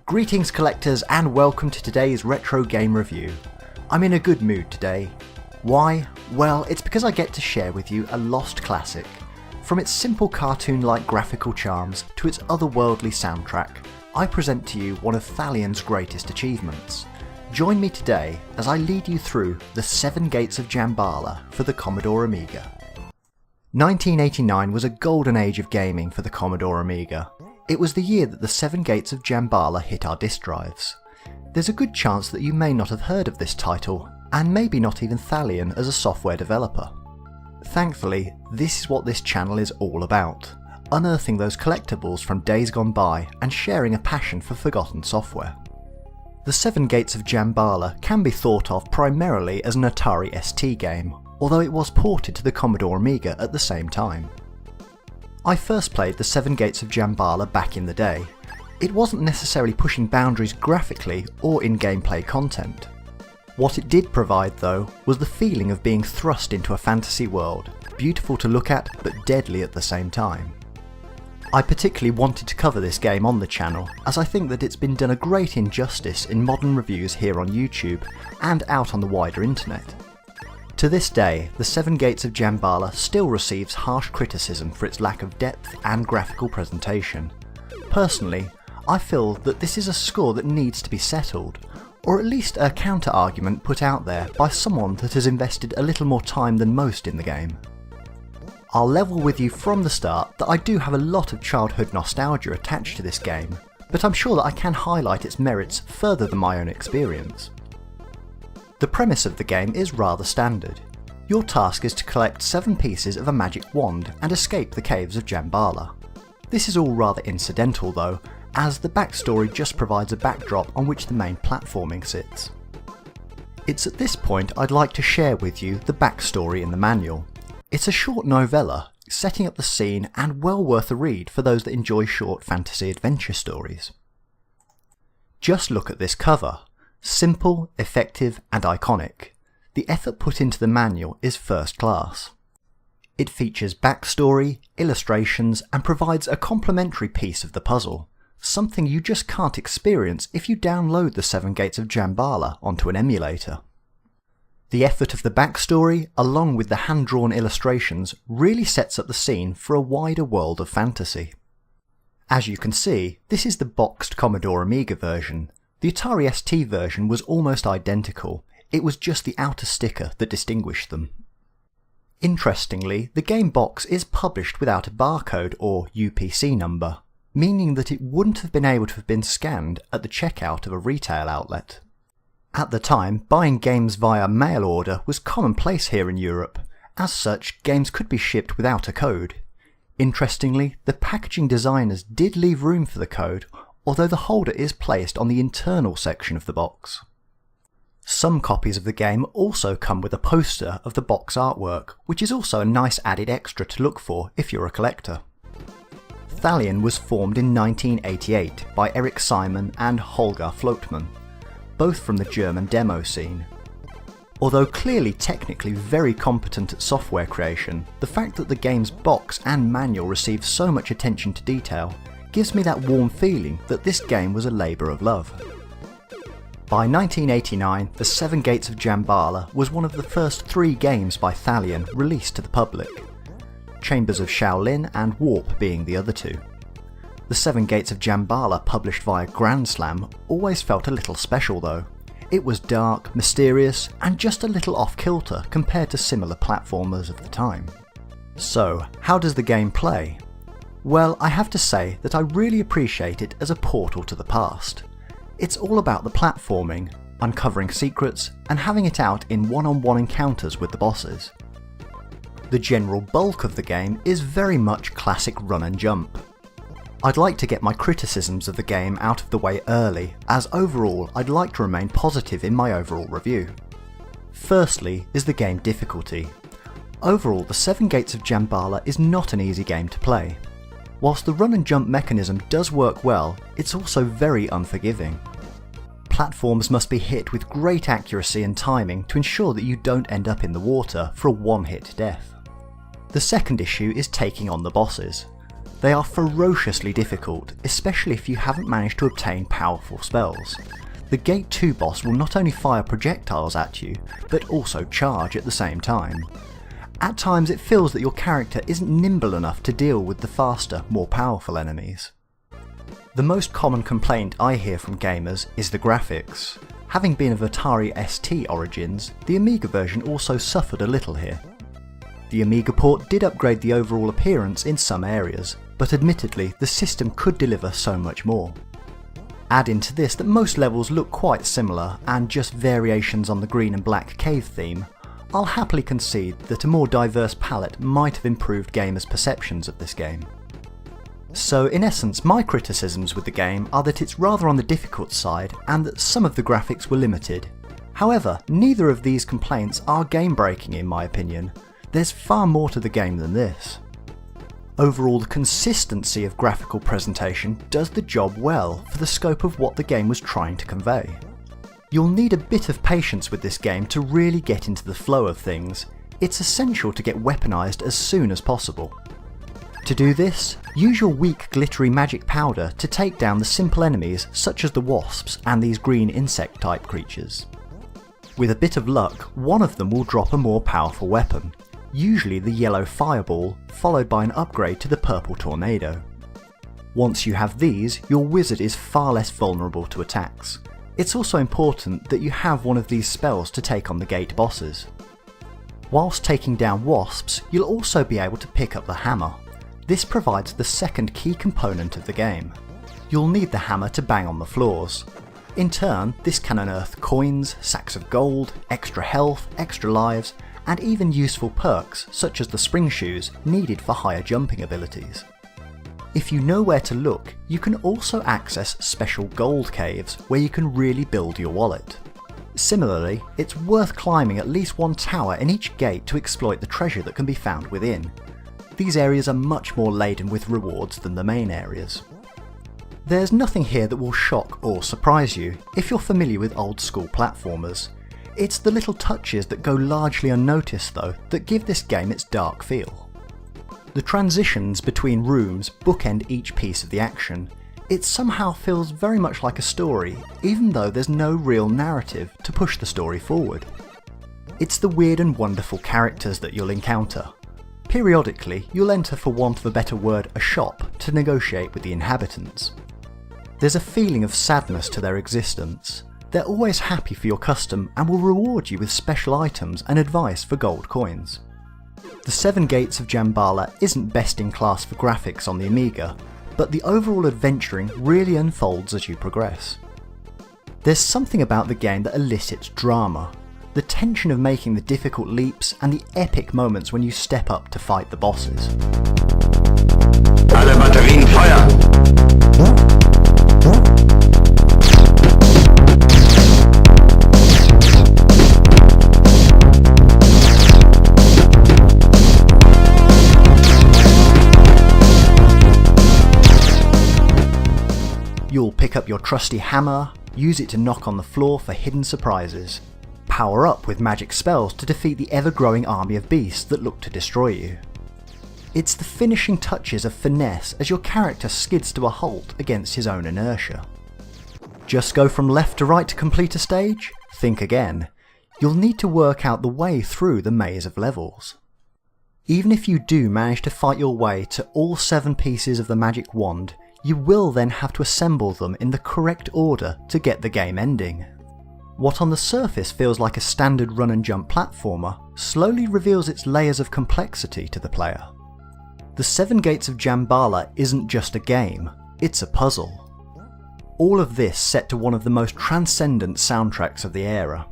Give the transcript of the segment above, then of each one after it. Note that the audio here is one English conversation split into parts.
Greetings collectors and welcome to today's retro game review. I'm in a good mood today. Why? Well, it's because I get to share with you a lost classic. From its simple cartoon-like graphical charms to its otherworldly soundtrack, I present to you one of Thalion's greatest achievements. Join me today as I lead you through the Seven Gates of Jambala for the Commodore Amiga. 1989 was a golden age of gaming for the Commodore Amiga. It was the year that the Seven Gates of Jambala hit our disk drives. There's a good chance that you may not have heard of this title, and maybe not even Thalion as a software developer. Thankfully, this is what this channel is all about, unearthing those collectibles from days gone by and sharing a passion for forgotten software. The Seven Gates of Jambala can be thought of primarily as an Atari ST game, although it was ported to the Commodore Amiga at the same time. I first played the Seven Gates of Jambala back in the day. It wasn't necessarily pushing boundaries graphically or in gameplay content. What it did provide though was the feeling of being thrust into a fantasy world, beautiful to look at but deadly at the same time. I particularly wanted to cover this game on the channel as I think that it's been done a great injustice in modern reviews here on YouTube and out on the wider internet. To this day, the Seven Gates of Jambala still receives harsh criticism for its lack of depth and graphical presentation. Personally, I feel that this is a score that needs to be settled, or at least a counter-argument put out there by someone that has invested a little more time than most in the game. I'll level with you from the start that I do have a lot of childhood nostalgia attached to this game, but I'm sure that I can highlight its merits further than my own experience. The premise of the game is rather standard. Your task is to collect 7 pieces of a magic wand and escape the caves of Jambala. This is all rather incidental though, as the backstory just provides a backdrop on which the main platforming sits. It's at this point I'd like to share with you the backstory in the manual. It's a short novella, setting up the scene and well worth a read for those that enjoy short fantasy adventure stories. Just look at this cover. Simple, effective and iconic. The effort put into the manual is first class. It features backstory, illustrations and provides a complementary piece of the puzzle, something you just can't experience if you download the Seven Gates of Jambala onto an emulator. The effort of the backstory, along with the hand-drawn illustrations, really sets up the scene for a wider world of fantasy. As you can see, this is the boxed Commodore Amiga version. The Atari ST version was almost identical, it was just the outer sticker that distinguished them. Interestingly, the game box is published without a barcode or UPC number, meaning that it wouldn't have been able to have been scanned at the checkout of a retail outlet. At the time, buying games via mail order was commonplace here in Europe. As such, games could be shipped without a code. Interestingly, the packaging designers did leave room for the code, although the holder is placed on the internal section of the box. Some copies of the game also come with a poster of the box artwork, which is also a nice added extra to look for if you're a collector. Thalion was formed in 1988 by Eric Simon and Holger Floatman, both from the German demo scene. Although clearly technically very competent at software creation, the fact that the game's box and manual received so much attention to detail gives me that warm feeling that this game was a labour of love. By 1989, the Seven Gates of Jambala was one of the first 3 games by Thalion released to the public, Chambers of Shaolin and Warp being the other 2. The Seven Gates of Jambala published via Grand Slam always felt a little special though. It was dark, mysterious and just a little off-kilter compared to similar platformers of the time. So, how does the game play? Well, I have to say that I really appreciate it as a portal to the past. It's all about the platforming, uncovering secrets, and having it out in one-on-one encounters with the bosses. The general bulk of the game is very much classic run and jump. I'd like to get my criticisms of the game out of the way early, as overall I'd like to remain positive in my overall review. Firstly is the game difficulty. Overall, the Seven Gates of Jambala is not an easy game to play. Whilst the run and jump mechanism does work well, it's also very unforgiving. Platforms must be hit with great accuracy and timing to ensure that you don't end up in the water for a one-hit death. The second issue is taking on the bosses. They are ferociously difficult, especially if you haven't managed to obtain powerful spells. The Gate 2 boss will not only fire projectiles at you, but also charge at the same time. At times it feels that your character isn't nimble enough to deal with the faster, more powerful enemies. The most common complaint I hear from gamers is the graphics. Having been of Atari ST origins, the Amiga version also suffered a little here. The Amiga port did upgrade the overall appearance in some areas, but admittedly the system could deliver so much more. Add into this that most levels look quite similar and just variations on the green and black cave theme, I'll happily concede that a more diverse palette might have improved gamers' perceptions of this game. So in essence, my criticisms with the game are that it's rather on the difficult side and that some of the graphics were limited. However, neither of these complaints are game breaking in my opinion. There's far more to the game than this. Overall, the consistency of graphical presentation does the job well for the scope of what the game was trying to convey. You'll need a bit of patience with this game to really get into the flow of things. It's essential to get weaponized as soon as possible. To do this, use your weak glittery magic powder to take down the simple enemies such as the wasps and these green insect type creatures. With a bit of luck, one of them will drop a more powerful weapon, usually the yellow fireball, followed by an upgrade to the purple tornado. Once you have these, your wizard is far less vulnerable to attacks. It's also important that you have one of these spells to take on the gate bosses. Whilst taking down wasps, you'll also be able to pick up the hammer. This provides the second key component of the game. You'll need the hammer to bang on the floors. In turn, this can unearth coins, sacks of gold, extra health, extra lives, and even useful perks such as the spring shoes needed for higher jumping abilities. If you know where to look, you can also access special gold caves where you can really build your wallet. Similarly, it's worth climbing at least one tower in each gate to exploit the treasure that can be found within. These areas are much more laden with rewards than the main areas. There's nothing here that will shock or surprise you if you're familiar with old school platformers. It's the little touches that go largely unnoticed though that give this game its dark feel. The transitions between rooms bookend each piece of the action. It somehow feels very much like a story, even though there's no real narrative to push the story forward. It's the weird and wonderful characters that you'll encounter. Periodically, you'll enter, for want of a better word, a shop to negotiate with the inhabitants. There's a feeling of sadness to their existence. They're always happy for your custom and will reward you with special items and advice for gold coins. The Seven Gates of Jambala isn't best in class for graphics on the Amiga, but the overall adventuring really unfolds as you progress. There's something about the game that elicits drama. The tension of making the difficult leaps and the epic moments when you step up to fight the bosses. Alle Batterien Feuer! You'll pick up your trusty hammer, use it to knock on the floor for hidden surprises. Power up with magic spells to defeat the ever-growing army of beasts that look to destroy you. It's the finishing touches of finesse as your character skids to a halt against his own inertia. Just go from left to right to complete a stage? Think again. You'll need to work out the way through the maze of levels. Even if you do manage to fight your way to all 7 pieces of the magic wand, you will then have to assemble them in the correct order to get the game ending. What on the surface feels like a standard run and jump platformer slowly reveals its layers of complexity to the player. The Seven Gates of Jambala isn't just a game, it's a puzzle. All of this set to one of the most transcendent soundtracks of the era.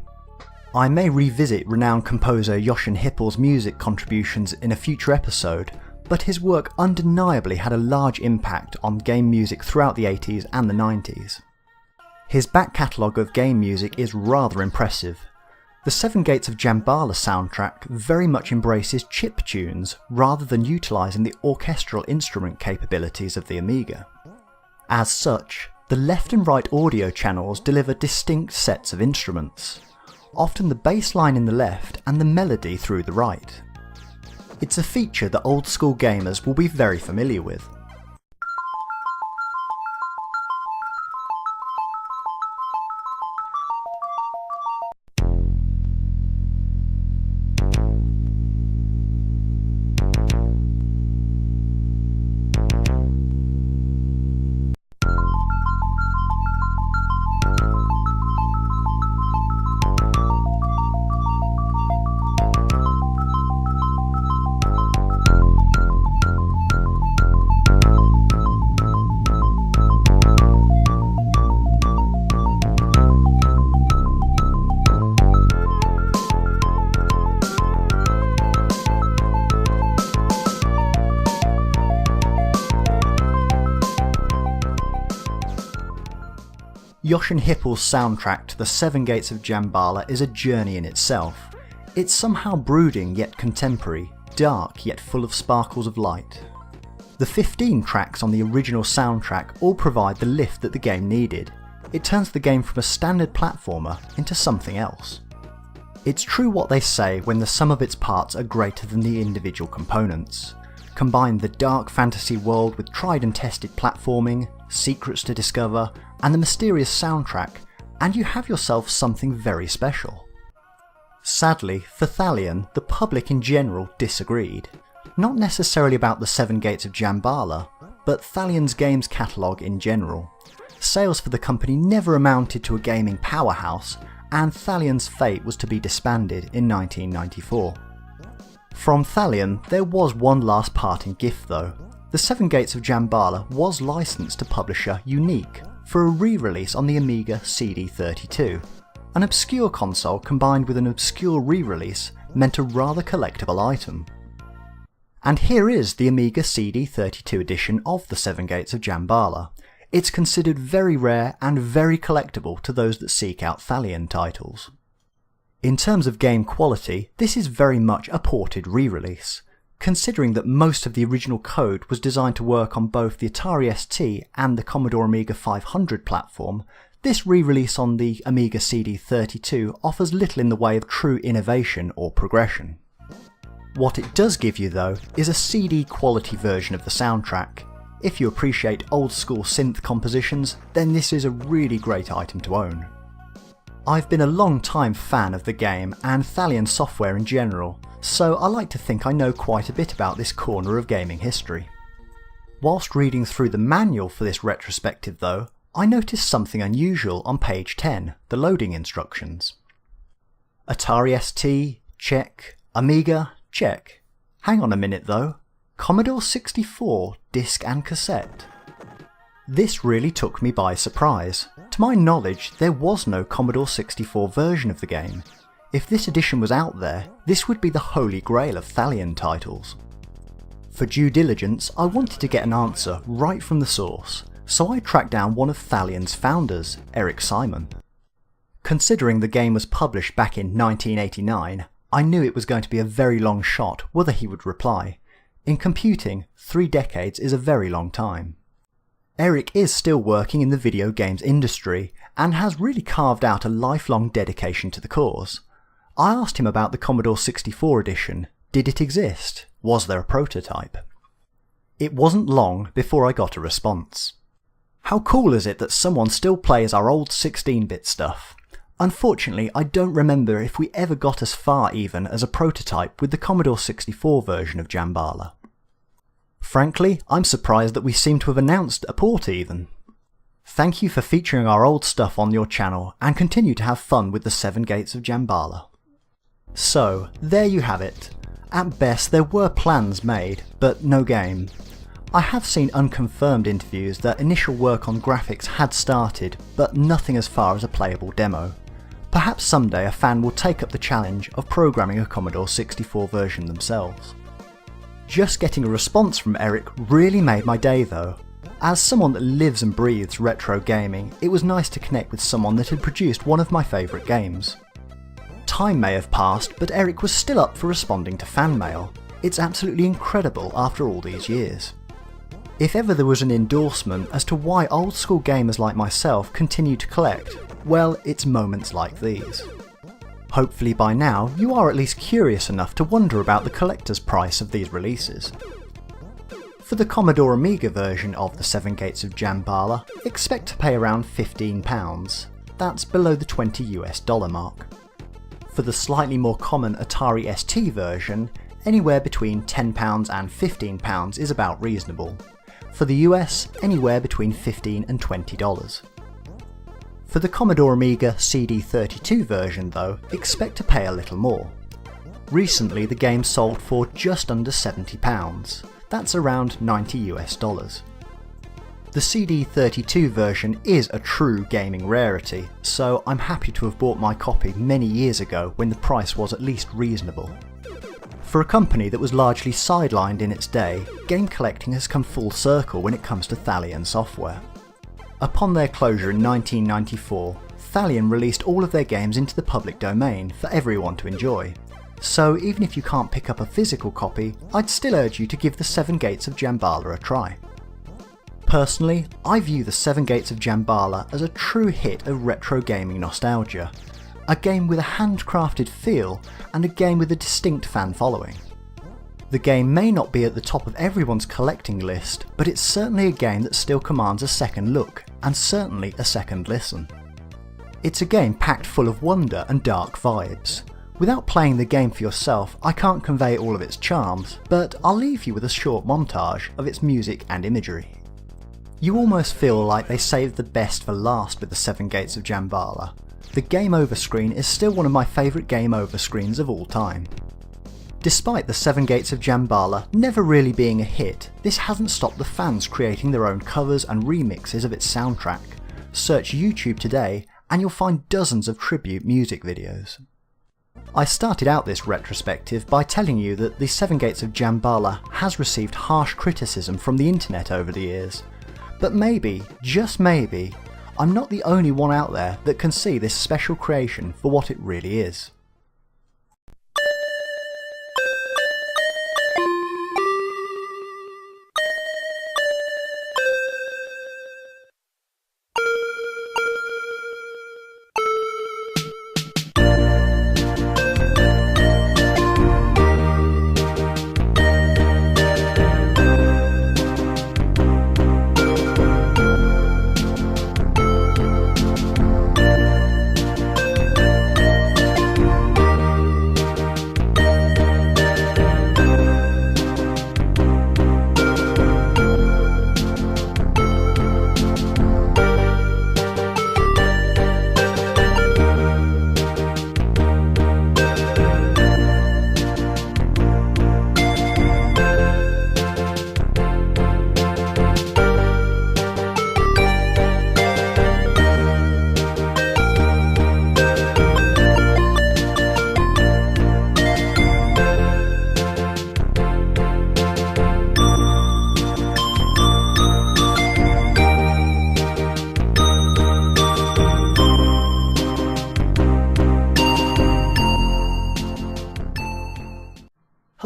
I may revisit renowned composer Jochen Hippel's music contributions in a future episode, but his work undeniably had a large impact on game music throughout the 80s and the 90s. His back catalogue of game music is rather impressive. The Seven Gates of Jambala soundtrack very much embraces chip tunes rather than utilising the orchestral instrument capabilities of the Amiga. As such, the left and right audio channels deliver distinct sets of instruments, often the bass line in the left and the melody through the right. It's a feature that old school gamers will be very familiar with. Jochen Hippel's soundtrack to the Seven Gates of Jambala is a journey in itself. It's somehow brooding yet contemporary, dark yet full of sparkles of light. The 15 tracks on the original soundtrack all provide the lift that the game needed. It turns the game from a standard platformer into something else. It's true what they say when the sum of its parts are greater than the individual components. Combine the dark fantasy world with tried and tested platforming, secrets to discover, and the mysterious soundtrack, and you have yourself something very special. Sadly, for Thalion, the public in general disagreed. Not necessarily about the Seven Gates of Jambala, but Thalion's games catalogue in general. Sales for the company never amounted to a gaming powerhouse, and Thalion's fate was to be disbanded in 1994. From Thalion, there was one last parting gift though. The Seven Gates of Jambala was licensed to publisher Unique for a re-release on the Amiga CD32. An obscure console combined with an obscure re-release meant a rather collectible item. And here is the Amiga CD32 edition of the Seven Gates of Jambala. It's considered very rare and very collectible to those that seek out Thalion titles. In terms of game quality, this is very much a ported re-release. Considering that most of the original code was designed to work on both the Atari ST and the Commodore Amiga 500 platform, this re-release on the Amiga CD32 offers little in the way of true innovation or progression. What it does give you though is a CD quality version of the soundtrack. If you appreciate old school synth compositions, then this is a really great item to own. I've been a long time fan of the game and Thalion software in general, so I like to think I know quite a bit about this corner of gaming history. Whilst reading through the manual for this retrospective though, I noticed something unusual on page 10, the loading instructions. Atari ST, check. Amiga, check. Hang on a minute though. Commodore 64, disc and cassette. This really took me by surprise. To my knowledge, there was no Commodore 64 version of the game. If this edition was out there, this would be the holy grail of Thalion titles. For due diligence, I wanted to get an answer right from the source, so I tracked down one of Thalion's founders, Eric Simon. Considering the game was published back in 1989, I knew it was going to be a very long shot whether he would reply. In computing, 3 decades is a very long time. Eric is still working in the video games industry and has really carved out a lifelong dedication to the cause. I asked him about the Commodore 64 edition. Did it exist? Was there a prototype? It wasn't long before I got a response. How cool is it that someone still plays our old 16-bit stuff? Unfortunately, I don't remember if we ever got as far even as a prototype with the Commodore 64 version of Jambala. Frankly, I'm surprised that we seem to have announced a port even. Thank you for featuring our old stuff on your channel and continue to have fun with the Seven Gates of Jambala. So, there you have it. At best there were plans made, but no game. I have seen unconfirmed interviews that initial work on graphics had started, but nothing as far as a playable demo. Perhaps someday a fan will take up the challenge of programming a Commodore 64 version themselves. Just getting a response from Eric really made my day though. As someone that lives and breathes retro gaming, it was nice to connect with someone that had produced one of my favourite games. Time may have passed, but Eric was still up for responding to fan mail. It's absolutely incredible after all these years. If ever there was an endorsement as to why old school gamers like myself continue to collect, well, it's moments like these. Hopefully by now you are at least curious enough to wonder about the collector's price of these releases. For the Commodore Amiga version of the Seven Gates of Jambala, expect to pay around £15. That's below the $20 mark. For the slightly more common Atari ST version, anywhere between £10 and £15 is about reasonable. For the US, anywhere between $15 and $20. For the Commodore Amiga CD32 version though, expect to pay a little more. Recently the game sold for just under £70, that's around $90. The CD32 version is a true gaming rarity, so I'm happy to have bought my copy many years ago when the price was at least reasonable. For a company that was largely sidelined in its day, game collecting has come full circle when it comes to Thalion software. Upon their closure in 1994, Thalion released all of their games into the public domain for everyone to enjoy. So even if you can't pick up a physical copy, I'd still urge you to give the Seven Gates of Jambala a try. Personally, I view the Seven Gates of Jambala as a true hit of retro gaming nostalgia. A game with a handcrafted feel and a game with a distinct fan following. The game may not be at the top of everyone's collecting list, but it's certainly a game that still commands a second look, and certainly a second listen. It's a game packed full of wonder and dark vibes. Without playing the game for yourself, I can't convey all of its charms, but I'll leave you with a short montage of its music and imagery. You almost feel like they saved the best for last with the Seven Gates of Jambala. The game over screen is still one of my favourite game over screens of all time. Despite the Seven Gates of Jambala never really being a hit, this hasn't stopped the fans creating their own covers and remixes of its soundtrack. Search YouTube today and you'll find dozens of tribute music videos. I started out this retrospective by telling you that the Seven Gates of Jambala has received harsh criticism from the internet over the years. But maybe, just maybe, I'm not the only one out there that can see this special creation for what it really is.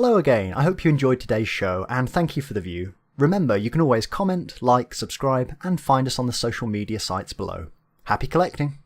Hello again, I hope you enjoyed today's show and thank you for the view. Remember, you can always comment, like, subscribe and find us on the social media sites below. Happy collecting!